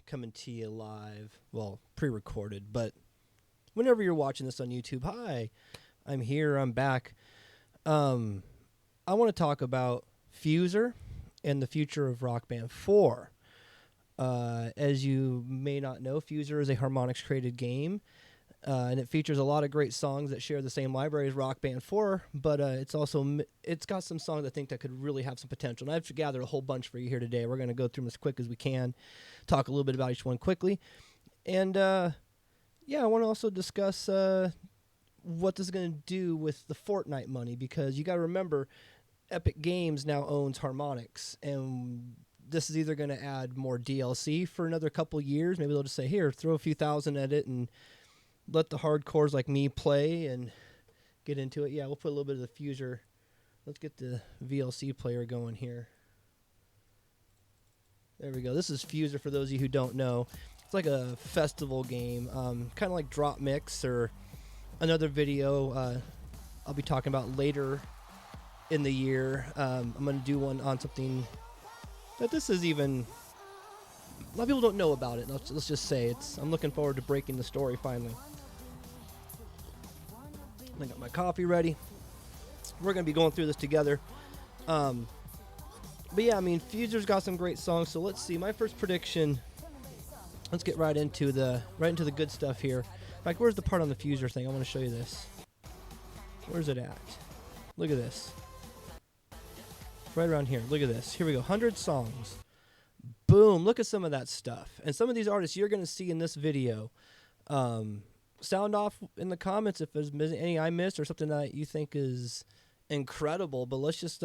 Coming to you live, well, pre-recorded, but whenever you're watching this on YouTube, hi, I'm here, I'm back. I want to talk about Fuser and the future of Rock Band 4. As you may not know, Fuser is a Harmonix created game, and it features a lot of great songs that share the same library as Rock Band 4, but it's got some songs I think that could really have some potential. And I've gathered a whole bunch for you here today. We're going to go through them as quick as we can, talk a little bit about each one quickly, and I want to also discuss what this is going to do with the Fortnite money, because you got to remember, Epic Games now owns Harmonix, and this is either going to add more DLC for another couple years. Maybe they'll just say, here, throw a few thousand at it and let the hardcores like me play and get into it. Yeah, we'll put a little bit of the Fuser. Let's get the VLC player going here. There we go. This is Fuser for those of you who don't know. It's like a festival game, kind of like Drop Mix or another video I'll be talking about later in the year. I'm going to do one on something that this is even... A lot of people don't know about it. Let's just say I'm looking forward to breaking the story finally. I got my coffee ready. We're going to be going through this together. But yeah, I mean, Fuser's got some great songs. So let's see. My first prediction. Let's get right into the good stuff here. In fact, where's the part on the Fuser thing? I want to show you this. Where's it at? Look at this. It's right around here. Look at this. Here we go. 100 songs. Boom. Look at some of that stuff. And some of these artists you're going to see in this video. Sound off in the comments if there's any I missed or something that you think is incredible. But let's just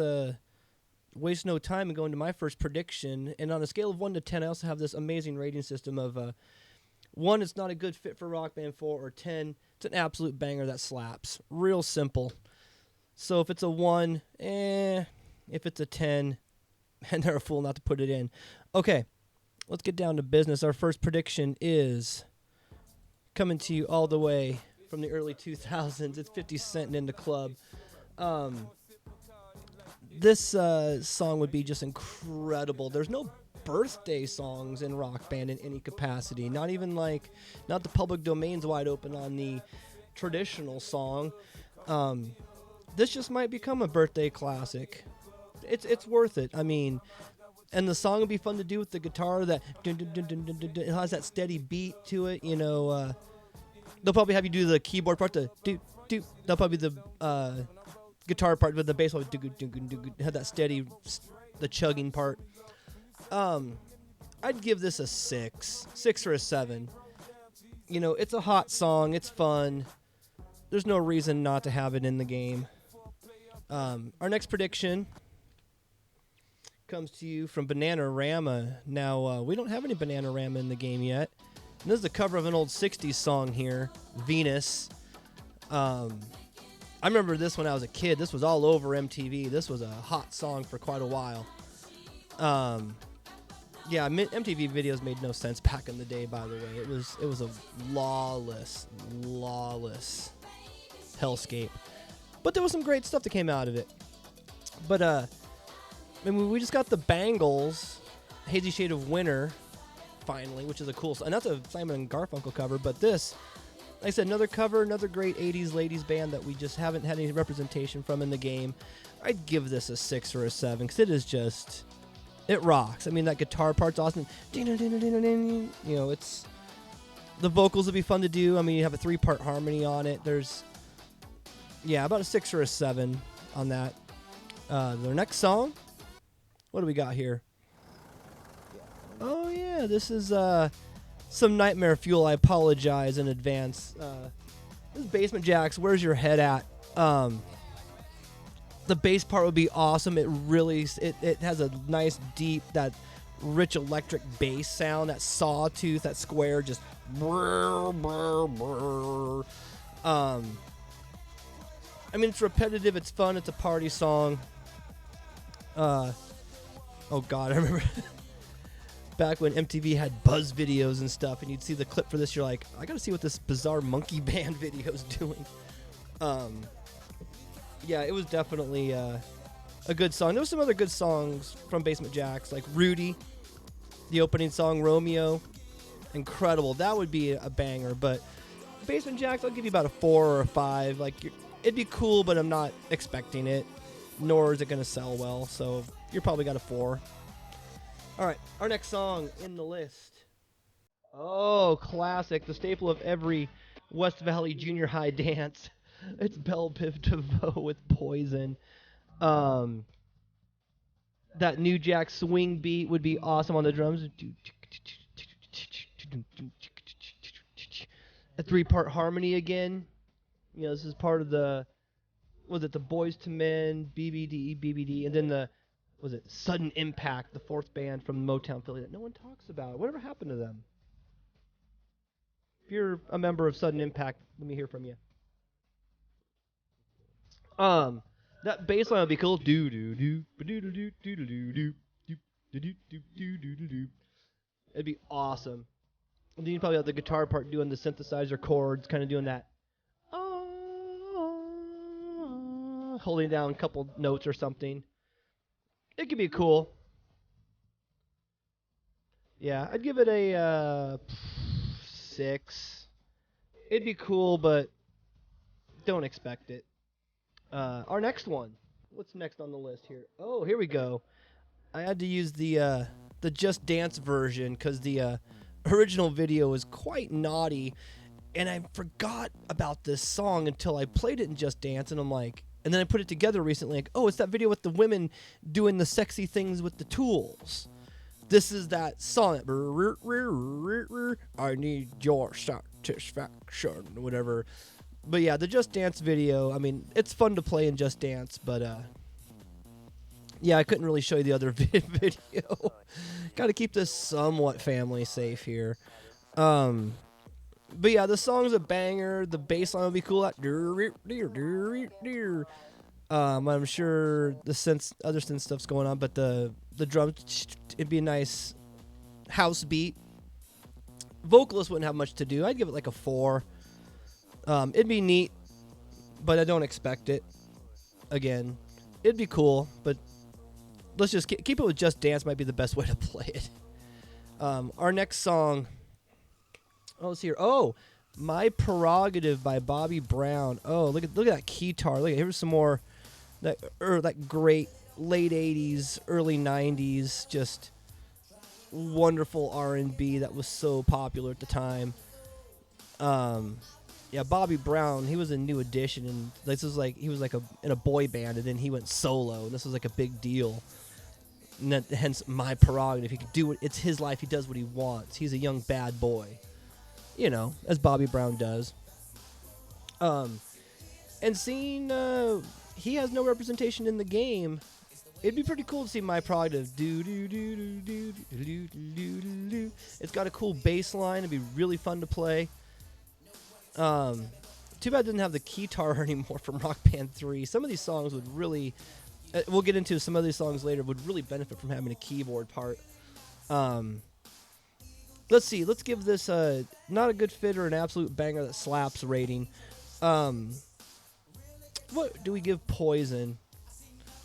waste no time and go into my first prediction. And on a scale of 1 to 10, I also have this amazing rating system of 1, it's not a good fit for Rock Band 4, or 10, it's an absolute banger that slaps. Real simple. So if it's a 1, if it's a 10, and they're a fool not to put it in. Okay, let's get down to business. Our first prediction is coming to you all the way from the early 2000s. It's 50 Cent in the club. This song would be just incredible. There's no birthday songs in Rock Band in any capacity. Not the public domain's wide open on the traditional song. This just might become a birthday classic. It's worth it. I mean, and the song would be fun to do with the guitar. That it has that steady beat to it. You know, they'll probably have you do the keyboard part. They'll probably the guitar part with the bass will have that steady, the chugging part. I'd give this a 6 or a 7. You know, it's a hot song. It's fun. There's no reason not to have it in the game. Our next prediction comes to you from Bananarama. Now, we don't have any Bananarama in the game yet. And this is the cover of an old 60s song here, Venus. I remember this when I was a kid. This was all over MTV. This was a hot song for quite a while. MTV videos made no sense back in the day, by the way. It was a lawless hellscape. But there was some great stuff that came out of it. But, I mean, we just got the Bangles, Hazy Shade of Winter, finally, which is a cool song. And that's a Simon and Garfunkel cover. But this, like I said, another cover, another great 80s ladies band that we just haven't had any representation from in the game. I'd give this a 6 or a 7 because it is just, it rocks. I mean, that guitar part's awesome. You know, the vocals would be fun to do. I mean, you have a 3-part harmony on it. There's, about a 6 or a 7 on that. Their next song, what do we got here? Oh, yeah, this is some Nightmare Fuel. I apologize in advance. This is Basement Jaxx, Where's Your Head At? The bass part would be awesome. It has a nice, deep, that rich electric bass sound, that sawtooth, that square, just brr, brr, brr. I mean, it's repetitive, it's fun, it's a party song. Oh God, I remember back when MTV had buzz videos and stuff, and you'd see the clip for this, you're like, I gotta see what this bizarre monkey band video is doing. It was definitely a good song. There was some other good songs from Basement Jaxx, like Rudy. The opening song, Romeo, incredible. That would be a banger. But Basement Jacks, I'll give you about a 4 or a 5. Like, it'd be cool, but I'm not expecting it. Nor is it going to sell well. So you're probably got a 4. All right, our next song in the list. Oh, classic. The staple of every West Valley junior high dance. It's Belle Biv DeVoe with Poison. That New Jack swing beat would be awesome on the drums. A 3-part harmony again. You know, this is part of the, was it the Boys to Men, BBD, and then was it Sudden Impact, the 4th band from Motown Philly that no one talks about. Whatever happened to them? If you're a member of Sudden Impact, let me hear from you. That bass line would be cool. Do do do do do do do do do do do do do. It'd be awesome. And then you probably have the guitar part doing the synthesizer chords, kind of doing that. Holding down a couple notes or something. It could be cool. Yeah, I'd give it a 6. It'd be cool, but don't expect it. Our next one. What's next on the list here? Oh, here we go. I had to use the Just Dance version because the original video is quite naughty, and I forgot about this song until I played it in Just Dance, and I'm like, and then I put it together recently, like, oh, it's that video with the women doing the sexy things with the tools. This is that song. I need your satisfaction, whatever. But yeah, the Just Dance video, I mean, it's fun to play in Just Dance, but yeah, I couldn't really show you the other video. Got to keep this somewhat family safe here. But yeah, the song's a banger. The bass line will be cool. I'm sure the other synth stuff's going on, but the drums, it'd be a nice house beat. Vocalist wouldn't have much to do. I'd give it like a 4. It'd be neat, but I don't expect it. Again, it'd be cool, but let's just keep it with Just Dance might be the best way to play it. Our next song, let's hear. Oh, My Prerogative by Bobby Brown. Oh, look at that keytar. Look, here's some more that great late 80s, early 90s, just wonderful R&B that was so popular at the time. Yeah, Bobby Brown, he was a New Edition, and this was like he was like in a boy band, and then he went solo, and this was like a big deal. And that, hence My Prerogative. He could do it. It's his life. He does what he wants. He's a young bad boy, you know, as Bobby Brown does. And seeing he has no representation in the game, it'd be pretty cool to see My Prerogative. Do do do do do do do do do. It's got a cool bass line. It'd be really fun to play. Too bad it didn't have the keytar anymore from Rock Band 3. Some of these songs would really, we'll get into some of these songs later, would really benefit from having a keyboard part. Let's see. Let's give this not a good fit or an absolute banger that slaps rating. What do we give Poison?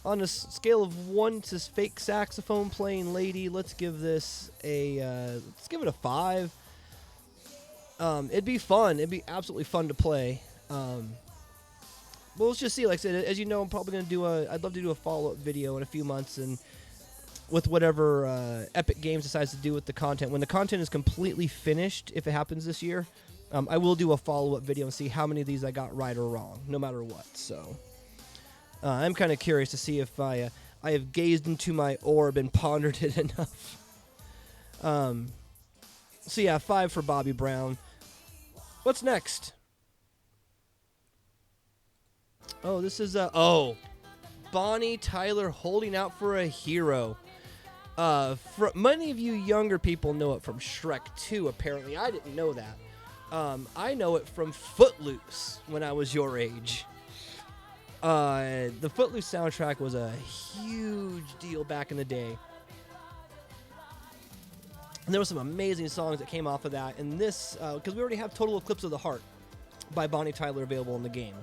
On a scale of 1 to fake saxophone playing lady, let's give this let's give it a 5. It'd be fun. It'd be absolutely fun to play. Well, let's just see. Like I said, as you know, I'm probably going to I'd love to do a follow-up video in a few months, and with whatever Epic Games decides to do with the content. When the content is completely finished, if it happens this year, I will do a follow-up video and see how many of these I got right or wrong, no matter what. So I'm kind of curious to see if I have gazed into my orb and pondered it enough. So yeah, 5 for Bobby Brown. What's next? Oh, this is Bonnie Tyler, Holding Out for a Hero. Many of you younger people know it from Shrek 2, apparently. I didn't know that. I know it from Footloose when I was your age. The Footloose soundtrack was a huge deal back in the day. And there were some amazing songs that came off of that. And this, because we already have Total Eclipse of the Heart by Bonnie Tyler available in the game.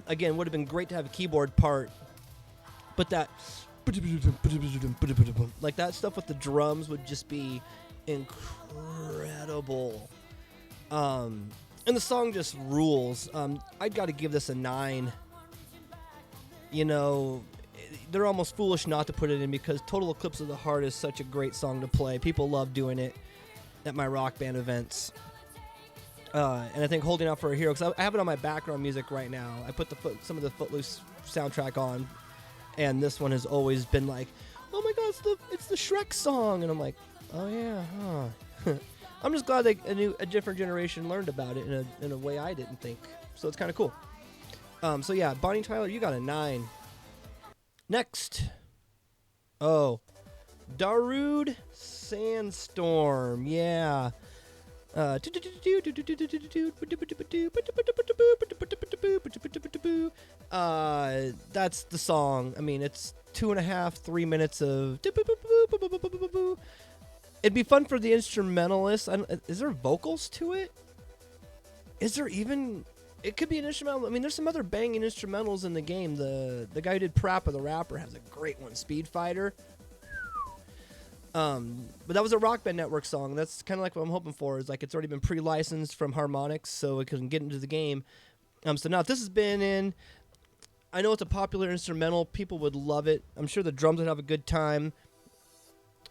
Again, would have been great to have a keyboard part. But that like that stuff with the drums would just be incredible. And the song just rules. I'd got to give this a 9. You know, they're almost foolish not to put it in because Total Eclipse of the Heart is such a great song to play. People love doing it at my rock band events. And I think Holding Out for a Hero, because I have it on my background music right now. I put some of the Footloose soundtrack on, and this one has always been like, oh my god, it's the Shrek song. And I'm like, oh yeah, huh. I'm just glad that a different generation learned about it in a way I didn't think. So it's kind of cool. So yeah, Bonnie Tyler, you got a 9. Next. Oh, Darude Sandstorm. Yeah. That's the song. I mean, it's 2.5-3 minutes of. It'd be fun for the instrumentalist. Is there vocals to it? Is there even? It could be an instrumental. I mean, there's some other banging instrumentals in the game. The guy who did Parappa the Rapper has a great one, Speed Fighter. But that was a Rock Band Network song. That's kind of like what I'm hoping for. Is like it's already been pre-licensed from Harmonix, so it can get into the game. So now if this has been in, I know it's a popular instrumental. People would love it. I'm sure the drums would have a good time.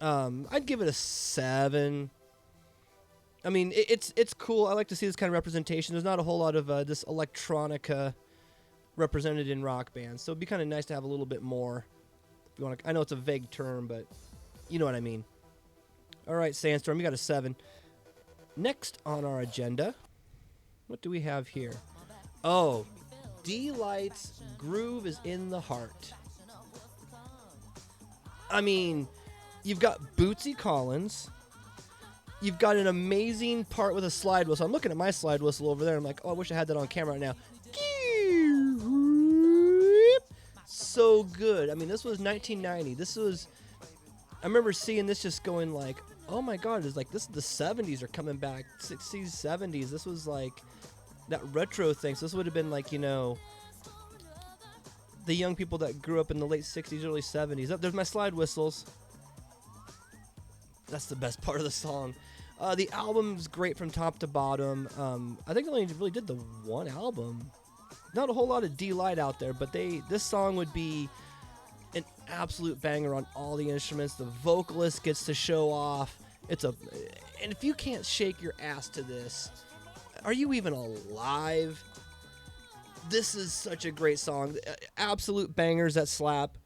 I'd give it a 7. I mean, it's cool. I like to see this kind of representation. There's not a whole lot of this electronica represented in rock bands, so it'd be kind of nice to have a little bit more. If you want to, I know it's a vague term, but you know what I mean. All right, Sandstorm, you got a 7. Next on our agenda, what do we have here? Oh, D-Light's Groove is in the Heart. I mean, you've got Bootsy Collins. You've got an amazing part with a slide whistle. I'm looking at my slide whistle over there. I'm like, oh, I wish I had that on camera right now. So good. I mean, this was 1990. I remember seeing this just going like, oh my god, it's like this. The 70s are coming back. 60s, 70s. This was like that retro thing. So this would have been like, you know, the young people that grew up in the late 60s, early 70s. There's my slide whistles. That's the best part of the song. The album's great from top to bottom. I think they only really did the one album. Not a whole lot of D-Light out there, but this song would be an absolute banger on all the instruments. The vocalist gets to show off. And if you can't shake your ass to this, are you even alive? This is such a great song. Absolute bangers that slap.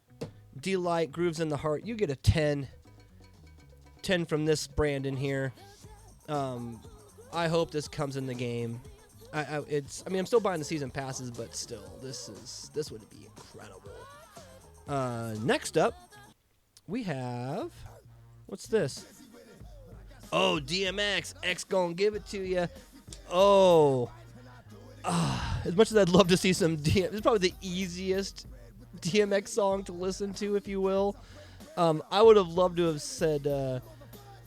D-Light, Grooves in the Heart. You get a 10. 10 from this Brandon here. I hope this comes in the game. I'm still buying the season passes, but still, this would be incredible. Next up, we have, what's this? Oh, DMX, X gonna give it to you. Oh, as much as I'd love to see some DMX, it's probably the easiest DMX song to listen to, if you will. I would have loved to have said,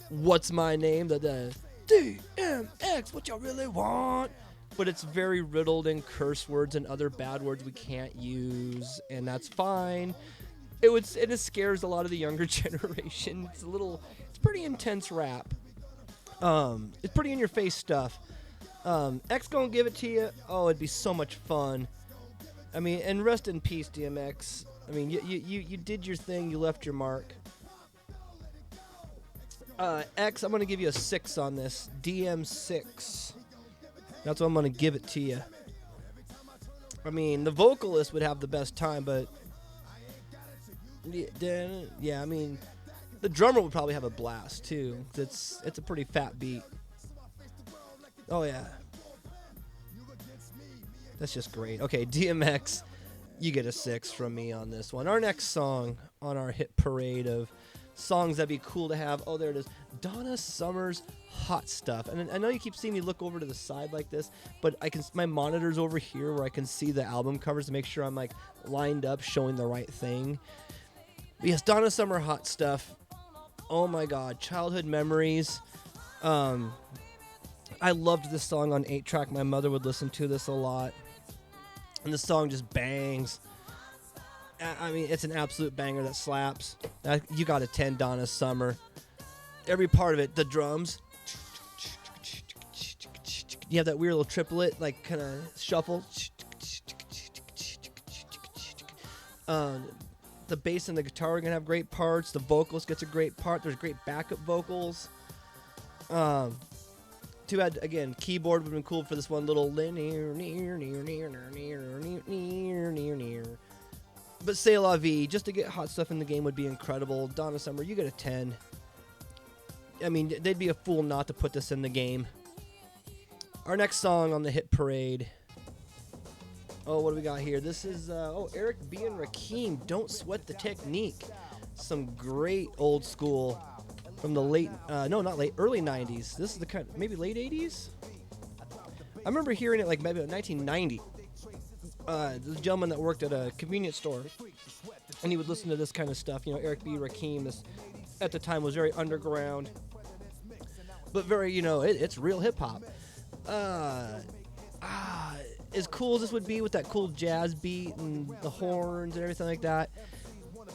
what's my name? The DMX, what y'all really want? But it's very riddled in curse words and other bad words we can't use, and that's fine. It scares a lot of the younger generation. It's pretty intense rap. It's pretty in-your-face stuff. X gonna give it to you. Oh, it'd be so much fun. I mean, and rest in peace, DMX. I mean, you did your thing. You left your mark. X, I'm going to give you a 6 on this. DM6. That's what I'm going to give it to you. I mean, the vocalist would have the best time, but yeah, I mean, the drummer would probably have a blast too. It's a pretty fat beat. Oh yeah. That's just great. Okay, DMX, you get a 6 from me on this one. Our next song on our hit parade of songs that'd be cool to have. Oh, there it is. Donna Summer's Hot Stuff. And I know you keep seeing me look over to the side like this, but my monitor's over here where I can see the album covers to make sure I'm like lined up showing the right thing. But yes, Donna Summer Hot Stuff. Oh my god, childhood memories. I loved this song on 8-track. My mother would listen to this a lot. And the song just bangs. I mean, it's an absolute banger that slaps. You got to 10 Donna Summer. Every part of it, the drums. You have that weird little triplet, like kind of shuffle. The bass and the guitar are going to have great parts. The vocalist gets a great part. There's great backup vocals. Too bad, again, keyboard would have been cool for this one little linear, near. But C'est La Vie, just to get hot stuff in the game would be incredible. Donna Summer, you get a 10. I mean, they'd be a fool not to put this in the game. Our next song on the hit parade. Oh, what do we got here? This is, Eric B. and Rakim, Don't Sweat the Technique. Some great old school from the late, early 90s. This is the kind, maybe late 80s? I remember hearing it like maybe 1990. This gentleman that worked at a convenience store, and he would listen to this kind of stuff. You know, Eric B. Rakim, this at the time was very underground, but very, it's real hip hop. As cool as this would be with that cool jazz beat and the horns and everything like that,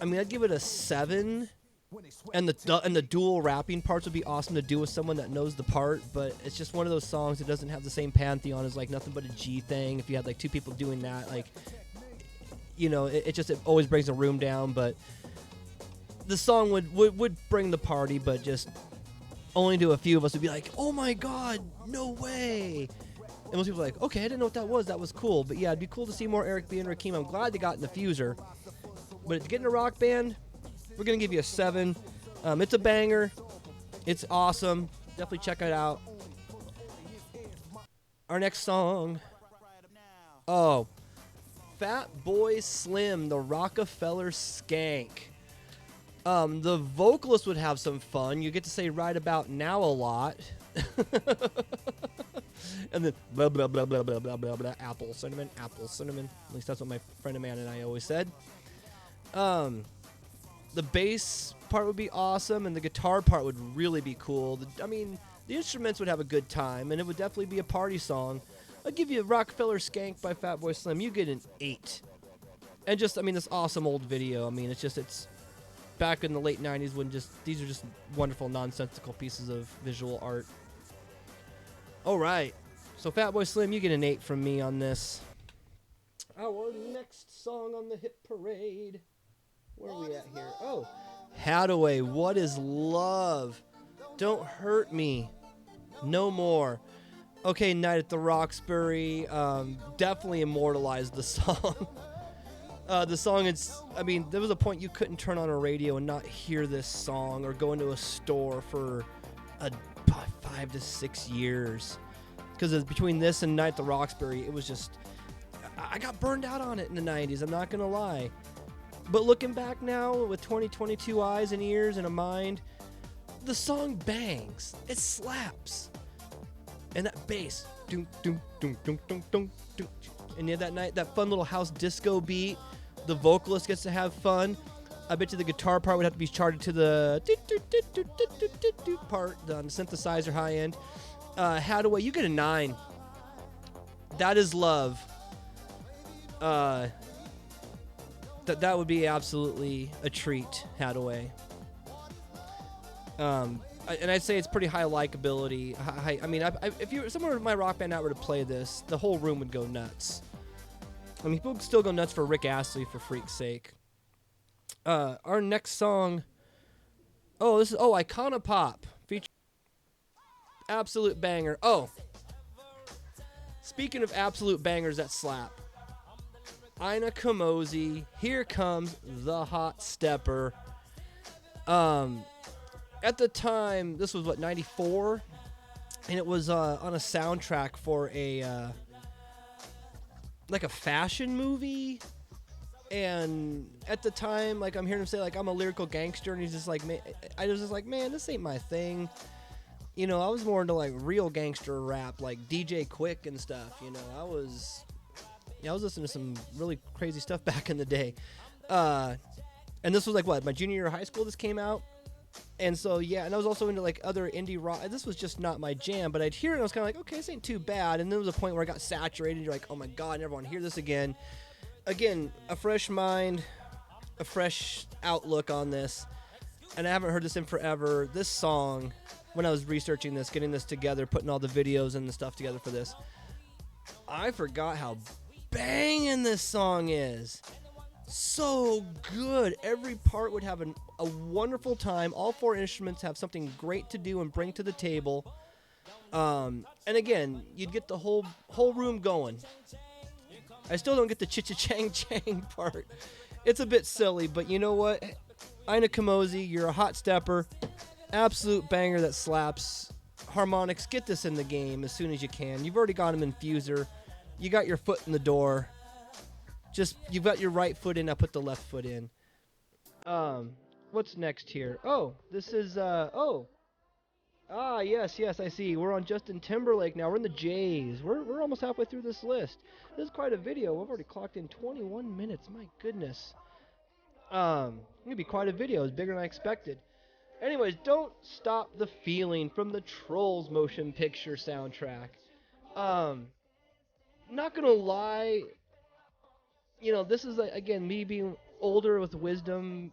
I mean, I'd give it a 7. And the dual rapping parts would be awesome to do with someone that knows the part, but it's just one of those songs that doesn't have the same pantheon as like Nothing But a G thing. If you had like two people doing that, like, it always brings the room down. But the song would bring the party, but just only to a few of us would be like, oh my god, no way. And most people are like, okay, I didn't know what that was. That was cool. But yeah, it'd be cool to see more Eric B. and Rakim. I'm glad they got in the Fuser. But to get in a rock band, we're going to give you a 7. It's a banger. It's awesome. Definitely check it out. Our next song. Oh, Fat Boy Slim, the Rockefeller Skank. The vocalist would have some fun. You get to say right about now a lot. And then blah, blah, blah, blah, blah, blah, blah, blah, apple, cinnamon. At least that's what my friend Amanda and I always said. The bass part would be awesome, and the guitar part would really be cool. The instruments would have a good time, and it would definitely be a party song. I'd give you Rockefeller Skank by Fatboy Slim. You get an 8. And just, this awesome old video. It's back in the late 90s when these are just wonderful, nonsensical pieces of visual art. All right. So Fatboy Slim, you get an 8 from me on this. Our next song on the hit parade. Where are we at here? Oh, Hadaway, What Is Love? Don't Hurt Me No More. Okay, Night at the Roxbury, definitely immortalized the song. The song there was a point you couldn't turn on a radio and not hear this song or go into a store for 5 to 6 years. Because between this and Night at the Roxbury, it was just, I got burned out on it in the 90s, I'm not going to lie. But looking back now, with 2022 eyes and ears and a mind, the song bangs. It slaps. And that bass, doom, doom, doom, doom, doom, doom, doom. And you have that fun little house disco beat. The vocalist gets to have fun. I bet you the guitar part would have to be charted to the part on the synthesizer high end. Hadaway, you get a 9. That Is Love. That would be absolutely a treat, Hadaway. And I'd say it's pretty high likability. If someone in my rock band out were to play this, the whole room would go nuts. People would still go nuts for Rick Astley, for freak's sake. Our next song. This is Icona Pop, feature absolute banger. Speaking of absolute bangers that slap. Ina Kamosi, Here Comes the Hot Stepper. At the time, this was 94? And it was on a soundtrack for a fashion movie. And at the time, I'm hearing him say, I'm a lyrical gangster, and he's just like, man, I was just like, man, this ain't my thing. I was more into real gangster rap, like DJ Quick and stuff. I was listening to some really crazy stuff back in the day. And this was my junior year of high school this came out. And so, yeah, and I was also into other indie rock. This was just not my jam, but I'd hear it and I was kind of like, okay, this ain't too bad. And then there was a point where I got saturated and you're like, oh my God, I never want to hear this again. Again, a fresh mind, a fresh outlook on this, and I haven't heard this in forever. This song, when I was researching this, getting this together, putting all the videos and the stuff together for this, I forgot how banging this song is. So good. Every part would have a wonderful time. All 4 instruments have something great to do and bring to the table. And again, you'd get the whole room going. I still don't get the ching-chang part. It's a bit silly, but you know what? Icona Pop, you're a hot stepper. Absolute banger that slaps. Harmonics, get this in the game as soon as you can. You've already got them in Fuser. You got your foot in the door. Just, you've got your right foot in, now put the left foot in. What's next here? Oh, this is, yes, I see. We're on Justin Timberlake now. We're in the J's. We're almost halfway through this list. This is quite a video. We've already clocked in 21 minutes. My goodness. It's going to be quite a video. It's bigger than I expected. Anyways, Don't Stop the Feeling from the Trolls motion picture soundtrack. Not going to lie, you know, this is, again, me being older with wisdom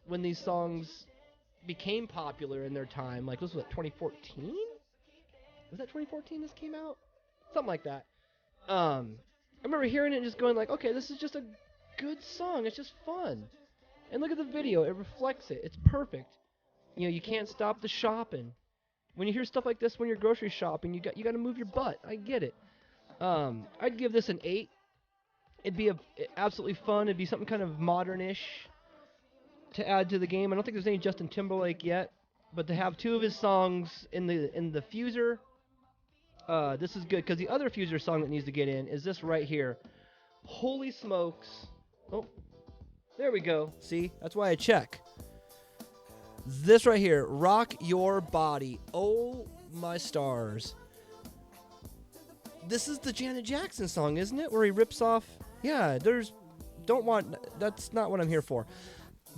when these songs became popular in their time. Like, this was, 2014? Was that 2014 this came out? Something like that. I remember hearing it and just going like, okay, this is just a good song. It's just fun. And look at the video. It reflects it. It's perfect. You know, you can't stop the shopping. When you hear stuff like this when you're grocery shopping, you got to move your butt. I get it. I'd give this an 8. It'd be absolutely fun. It'd be something kind of modern-ish to add to the game. I don't think there's any Justin Timberlake yet, but to have 2 of his songs in the Fuser, this is good, because the other Fuser song that needs to get in is this right here. Holy smokes. Oh, there we go. See? That's why I check. This right here, Rock Your Body. Oh, my stars. This is the Janet Jackson song, isn't it? Where he rips off... Yeah, that's not what I'm here for.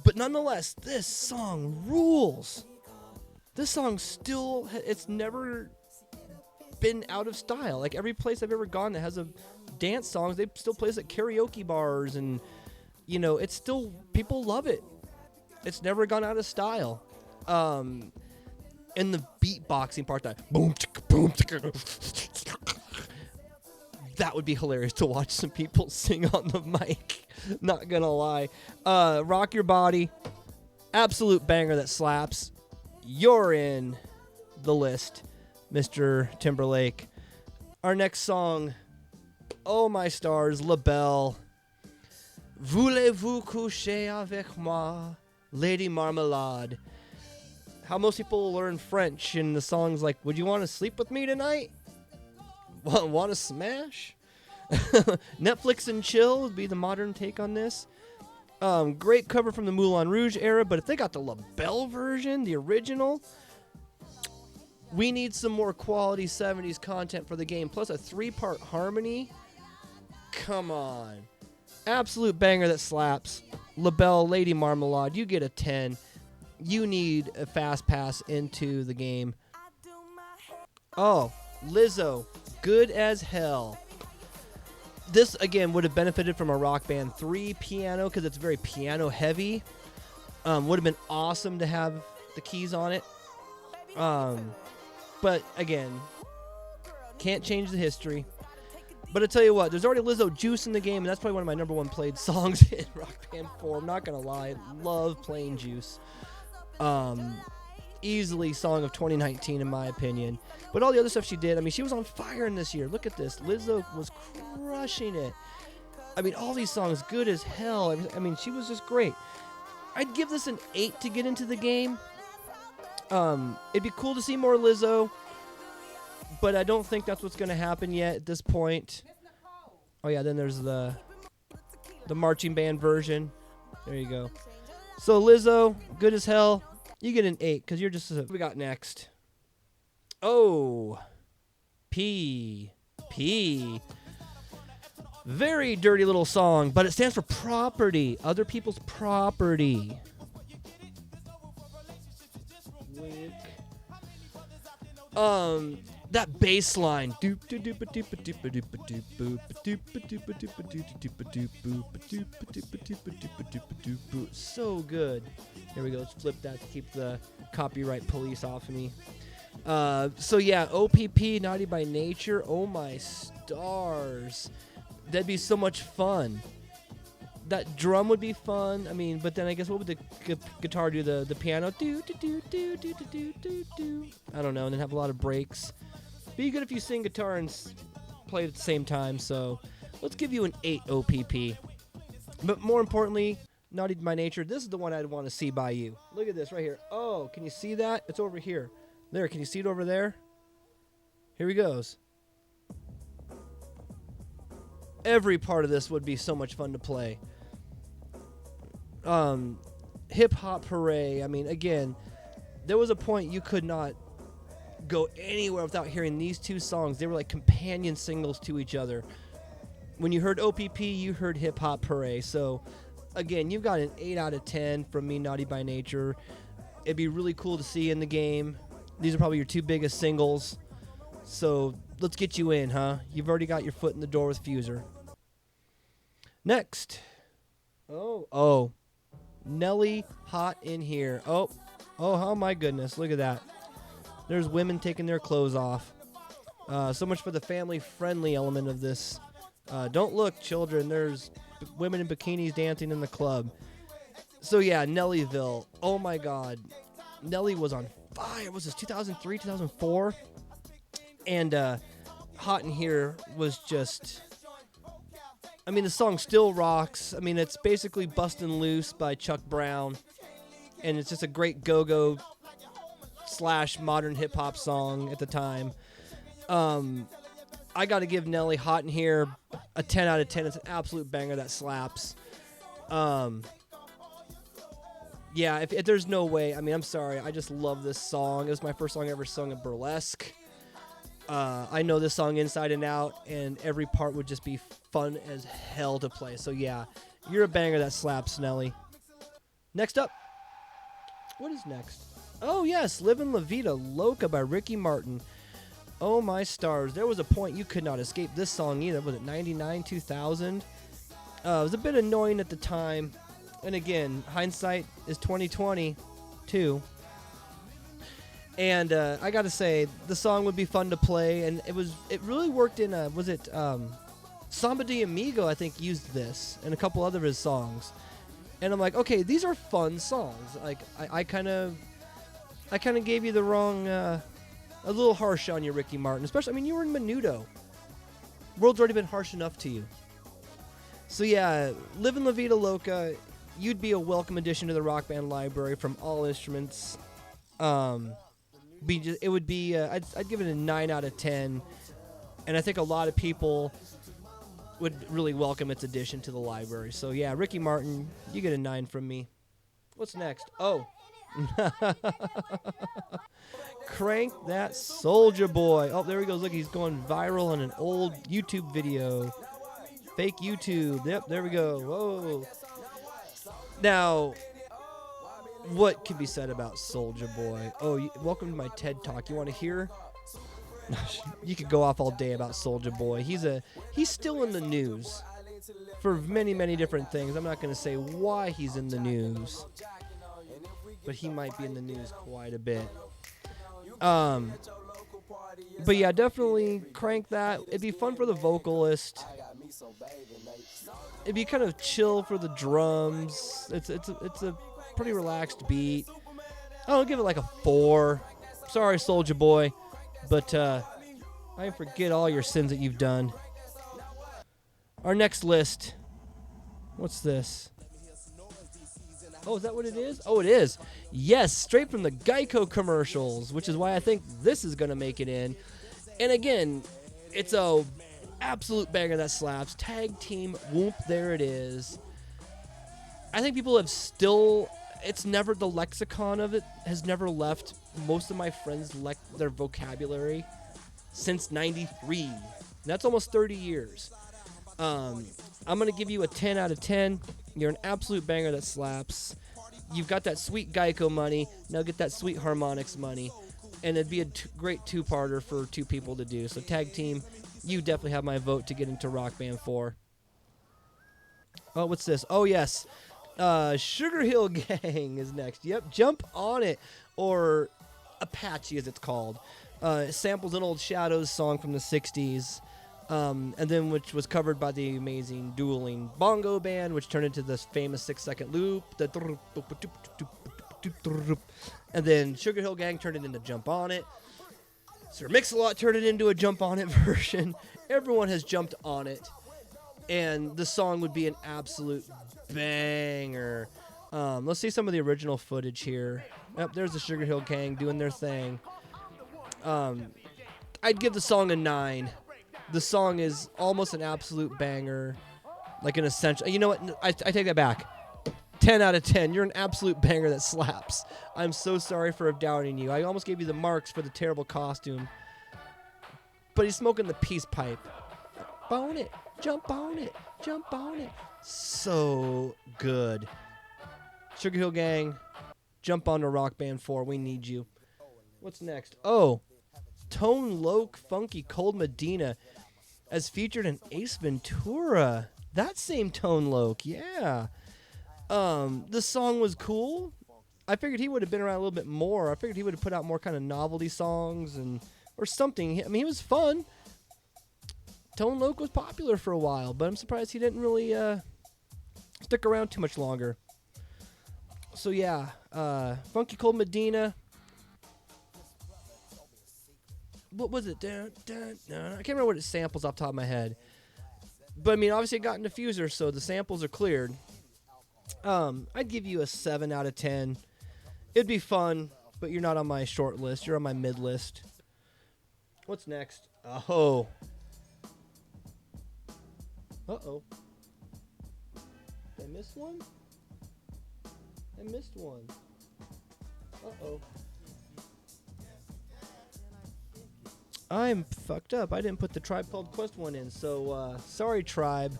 But nonetheless, this song rules. This song still, it's never been out of style. Like, every place I've ever gone that has a dance songs, they still play this at karaoke bars, and, you know, it's still, people love it. It's never gone out of style. And the beatboxing part, that boom, chicka, boom, chicka, that would be hilarious to watch some people sing on the mic. Not gonna lie. Rock Your Body, absolute banger that slaps. You're in the list, Mr. Timberlake. Our next song, oh my stars, La Belle. Voulez-vous coucher avec moi, Lady Marmalade. How most people learn French in the songs like, would you want to sleep with me tonight? Want to smash? Netflix and chill would be the modern take on this. Great cover from the Moulin Rouge era, but if they got the La Belle version, the original, we need some more quality 70s content for the game, plus a 3-part harmony. Come on. Absolute banger that slaps. La Belle, Lady Marmalade, you get a 10. You need a fast pass into the game. Oh, Lizzo, Good as Hell. This, again, would have benefited from a Rock Band 3 piano because it's very piano heavy. Would have been awesome to have the keys on it. But, again, can't change the history. But I tell you what, there's already Lizzo Juice in the game, and that's probably one of my number 1 played songs in Rock Band 4. I'm not going to lie. Love playing Juice. Easily song of 2019 in my opinion. But all the other stuff she did, I mean, she was on fire in this year. Look at this. Lizzo was crushing it. I mean, all these songs, good as hell. I mean, she was just great. I'd give this an 8 to get into the game. It'd be cool to see more Lizzo, but I don't think that's what's going to happen yet at this point. Oh yeah, then there's the marching band version. There you go. So Lizzo, Good as Hell. You get an 8 because you're just... What we got next? Oh. P. Very dirty little song, but it stands for property. Other people's property. Wink. that bass line. So good. Here we go. Let's flip that to keep the copyright police off of me. So yeah, OPP, Naughty by Nature. Oh my stars. That'd be so much fun. That drum would be fun. I mean, but then I guess what would the guitar do? The piano? Do. I don't know. And then have a lot of breaks. Be good if you sing guitar and play at the same time. So let's give you an 8 OPP. But more importantly, Naughty by Nature, this is the one I'd want to see by you. Look at this right here. Oh, can you see that? It's over here. There, can you see it over there? Here he goes. Every part of this would be so much fun to play. Hip Hop Hooray. I mean, again, there was a point you could not go anywhere without hearing these two songs. They were like companion singles to each other. When you heard OPP, you heard Hip Hop Hooray. So, again, you've got an 8 out of 10 from me, Naughty by Nature. It'd be really cool to see in the game. These are probably your two biggest singles. So, let's get you in, huh? You've already got your foot in the door with Fuser. Next. Oh. Nelly, Hot in Here. Oh my goodness. Look at that. There's women taking their clothes off. So much for the family-friendly element of this. Don't look, children. There's women in bikinis dancing in the club. So yeah, Nellyville. Oh my God. Nelly was on fire. Was this 2003, 2004? And Hot in Here was just... I mean, the song still rocks. I mean, it's basically Bustin' Loose by Chuck Brown. And it's just a great go-go / modern hip-hop song at the time. I got to give Nelly Hot in Here a 10 out of 10. It's an absolute banger that slaps. Yeah, if there's no way. I mean, I'm sorry. I just love this song. It was my first song I ever sung in burlesque. I know this song inside and out, and every part would just be fun as hell to play. So yeah, you're a banger that slaps, Nelly. Next up. What is next? Oh yes, Livin' La Vida Loca by Ricky Martin. Oh my stars. There was a point you could not escape this song either. Was it 99, 2000? It was a bit annoying at the time. And again, hindsight is 2020 too. And I gotta say, the song would be fun to play, and it really worked in Samba de Amigo, I think, used this, and a couple other of his songs. And I'm like, okay, these are fun songs. Like, I kind of gave you the wrong, a little harsh on you, Ricky Martin. Especially, I mean, you were in Menudo. World's already been harsh enough to you. So yeah, Livin' La Vida Loca, you'd be a welcome addition to the Rock Band library from all instruments. It would be, I'd give it a 9 out of 10, and I think a lot of people would really welcome its addition to the library. So yeah, Ricky Martin, you get a 9 from me. What's next? Oh. Crank That Soulja Boy. Oh, there he goes. Look, he's going viral on an old YouTube video. Fake YouTube. Yep, there we go. Whoa. Now, what can be said about Soulja Boy? Oh, welcome to my TED Talk. You want to hear? You could go off all day about Soulja Boy. He's still in the news for many, many different things. I'm not going to say why he's in the news, but he might be in the news quite a bit. But yeah, definitely crank that. It'd be fun for the vocalist. It'd be kind of chill for the drums. It's a pretty relaxed beat. I'll give it like a 4. Sorry, Soulja Boy, but I forget all your sins that you've done. Our next list. What's this? Oh, is that what it is? Oh, it is. Yes, straight from the Geico commercials, which is why I think this is going to make it in. And again, it's a absolute banger that slaps. Tag Team Whoop, there it is. I think people have still... It's never... The lexicon of it has never left most of my friends' their vocabulary since 93. And that's almost 30 years. I'm going to give you a 10 out of 10. You're an absolute banger that slaps. You've got that sweet Geico money. Now get that sweet harmonics money. and it'd be a great two-parter for two people to do. So tag team, you definitely have my vote to get into Rock Band 4. Oh, what's this? Oh, yes. Sugar Hill Gang is next. Yep, Jump On It, or Apache as it's called. It samples an old Shadows song from the 60s, and then which was covered by the amazing Dueling Bongo Band, which turned into this famous 6-second loop. And then Sugar Hill Gang turned it into Jump On It. Sir Mix-a-Lot turned it into a Jump On It version. Everyone has jumped on it. And the song would be an absolute banger. Let's see some of the original footage here. Yep, there's the Sugar Hill Gang doing their thing. I'd give the song a 9. The song is almost an absolute banger. Like an essential. You know what? I take that back. 10 out of 10. You're an absolute banger that slaps. I'm so sorry for doubting you. I almost gave you the marks for the terrible costume. But he's smoking the peace pipe. Bone it. Jump on it. Jump on it. So good. Sugar Hill Gang, jump on to Rock Band 4. We need you. What's next? Oh, Tone Loc Funky Cold Medina as featured in Ace Ventura. That same Tone Loc, yeah. The song was cool. I figured he would have been around a little bit more. I figured he would have put out more kind of novelty songs or something. I mean, he was fun. Tone Loc was popular for a while, but I'm surprised he didn't really stick around too much longer. So yeah, Funky Cold Medina. What was it? I can't remember what it samples off the top of my head. But I mean, obviously it got in diffuser, so the samples are cleared. I'd give you a 7 out of 10. It'd be fun, but you're not on my short list. You're on my mid list. What's next? Oh. Uh-oh. Did I miss one? I missed one. Uh-oh. I'm fucked up. I didn't put the Tribe Called Quest one in, so sorry, Tribe.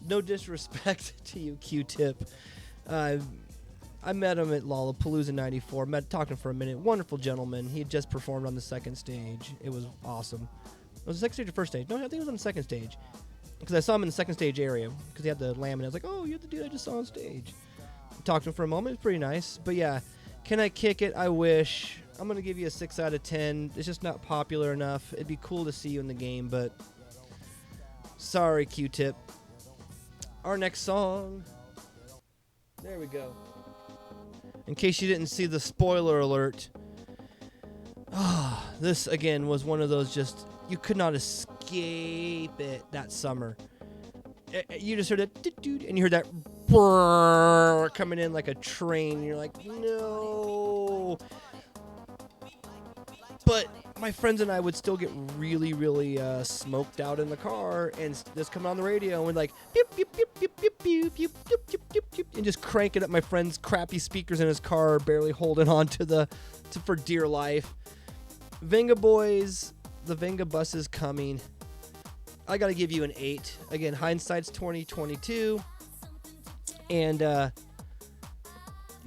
No disrespect to you, Q-Tip. I met him at Lollapalooza 94. Talked to him for a minute. Wonderful gentleman. He had just performed on the second stage. It was awesome. It was the second stage or first stage? No, I think it was on the second stage. Because I saw him in the second stage area. Because he had the lamb, and I was like, oh, you're the dude I just saw on stage. Talked to him for a moment. It was pretty nice. But yeah, can I kick it? I wish. I'm going to give you a 6 out of 10. It's just not popular enough. It'd be cool to see you in the game, but sorry, Q-Tip. Our next song. There we go. In case you didn't see the spoiler alert. This, again, was one of those just, you could not escape it that summer. You just heard it, and you heard that brrr coming in like a train, and you're like, no. But my friends and I would still get really, really smoked out in the car, and this coming on the radio, and we'd like, beep, beep, beep, beep, beep, beep, beep, beep, beep, beep, beep, and just cranking up my friend's crappy speakers in his car, barely holding on to for dear life. Venga Boys, the Venga bus is coming. I gotta give you an 8. Again, hindsight's 2022, and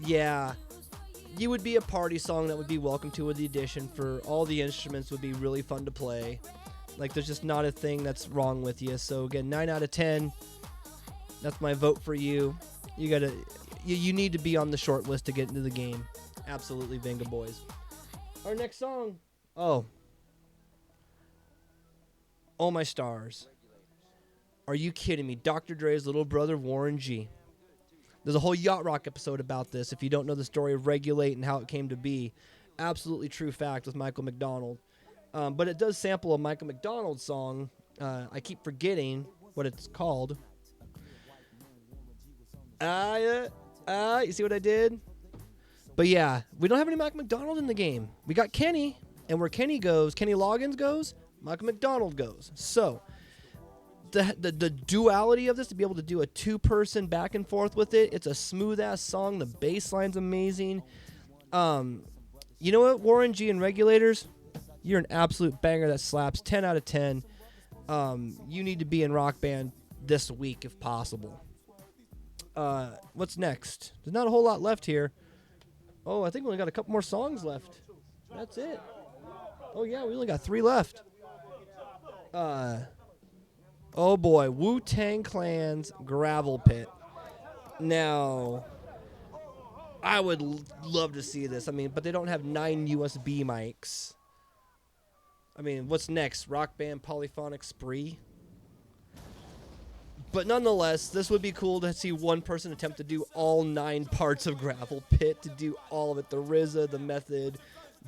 yeah. You would be a party song that would be welcome to with the addition for all the instruments would be really fun to play. Like, there's just not a thing that's wrong with you. So, again, 9 out of 10. That's my vote for you. You need to be on the short list to get into the game. Absolutely, Venga Boys. Our next song. Oh, my stars. Are you kidding me? Dr. Dre's little brother, Warren G. There's a whole Yacht Rock episode about this if you don't know the story of Regulate and how it came to be. Absolutely true fact with Michael McDonald. But it does sample a Michael McDonald song. I keep forgetting what it's called. You see what I did? But yeah, we don't have any Michael McDonald in the game. We got Kenny, and where Kenny goes, Kenny Loggins goes, Michael McDonald goes. So the duality of this, to be able to do a two-person back and forth with it, it's a smooth-ass song. The bass line's amazing. You know what, Warren G and Regulators? You're an absolute banger that slaps. 10 out of 10. You need to be in Rock Band this week if possible. What's next? There's not a whole lot left here. Oh, I think we only got a couple more songs left. That's it. Oh, yeah, we only got 3 left. Oh, boy. Wu-Tang Clan's Gravel Pit. Now, I would love to see this. I mean, but they don't have 9 USB mics. I mean, what's next? Rock Band Polyphonic Spree? But nonetheless, this would be cool to see one person attempt to do all 9 parts of Gravel Pit, to do all of it. The RZA, the Method,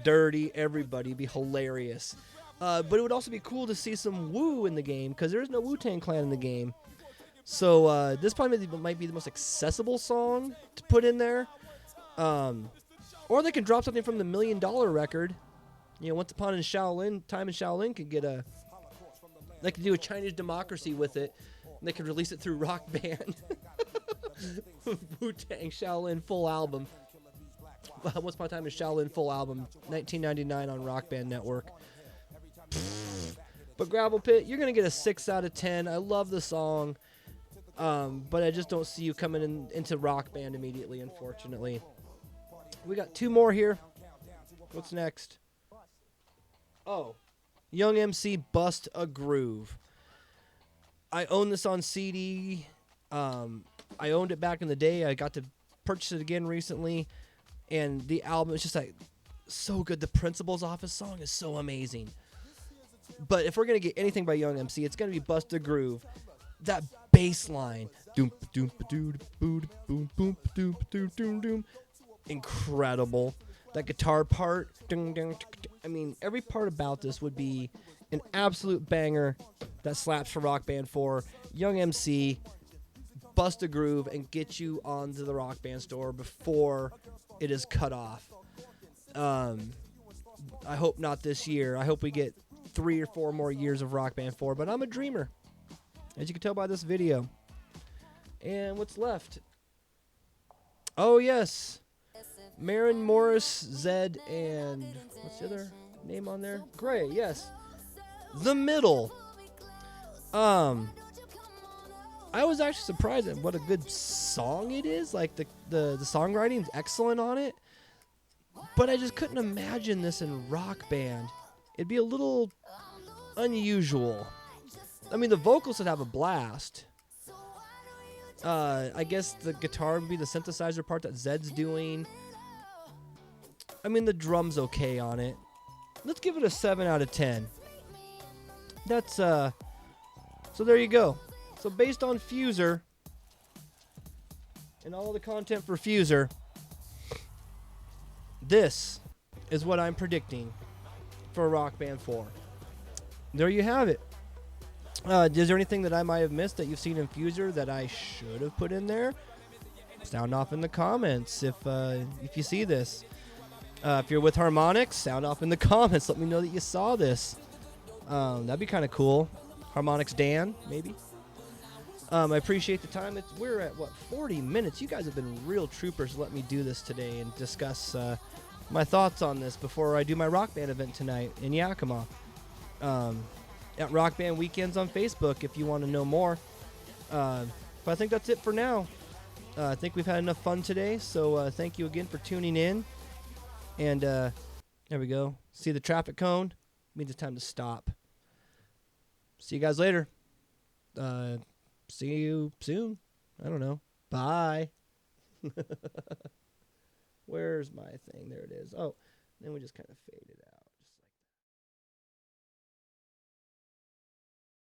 Dirty, everybody. It'd be hilarious. But it would also be cool to see some Wu in the game, because there is no Wu-Tang Clan in the game. So this probably might be the most accessible song to put in there. Or they can drop something from the $1 Million Record. You know, Once Upon in Shaolin, Time in Shaolin could get a... They could do a Chinese Democracy with it. And they could release it through Rock Band. Wu-Tang Shaolin full album. Once Upon a Time in Shaolin full album. 1999 on Rock Band Network. But Gravel Pit, you're going to get a 6 out of 10. I love the song. But I just don't see you coming into Rock Band immediately, unfortunately. We got 2 more here. What's next? Oh, Young MC, Bust a Groove. I own this on CD. I owned it back in the day. I got to purchase it again recently. And the album is just like so good. The Principal's Office song is so amazing. But if we're going to get anything by Young MC, it's going to be Bust a Groove. That bass line. Incredible. That guitar part. I mean, every part about this would be an absolute banger that slaps for Rock Band 4. Young MC, Bust a Groove, and get you onto the Rock Band store before it is cut off. I hope not this year. I hope we get 3 or 4 more years of Rock Band 4, but I'm a dreamer, as you can tell by this video. And what's left? Oh, yes. Maren Morris, Zed, and what's the other name on there? Gray, yes. The Middle. I was actually surprised at what a good song it is. Like, the songwriting is excellent on it. But I just couldn't imagine this in Rock Band. It'd be a little unusual. I mean, the vocals would have a blast. I guess the guitar would be the synthesizer part that Zed's doing. I mean, the drum's okay on it. Let's give it a 7 out of 10. That's, so there you go. So based on Fuser, and all the content for Fuser, this is what I'm predicting for Rock Band 4. There you have it. Is there anything that I might have missed that you've seen in Fuser that I should have put in there? Sound off in the comments if you see this. If you're with Harmonix, sound off in the comments. Let me know that you saw this. That'd be kind of cool. Harmonix Dan, maybe. I appreciate the time. We're at, 40 minutes? You guys have been real troopers to let me do this today and discuss my thoughts on this before I do my Rock Band event tonight in Yakima. At Rock Band Weekends on Facebook if you want to know more. But I think that's it for now. I think we've had enough fun today, so thank you again for tuning in. And there we go. See the traffic cone? Means it's time to stop. See you guys later. See you soon. I don't know. Bye. Where's my thing? There it is. Oh, then we just kind of fade it out.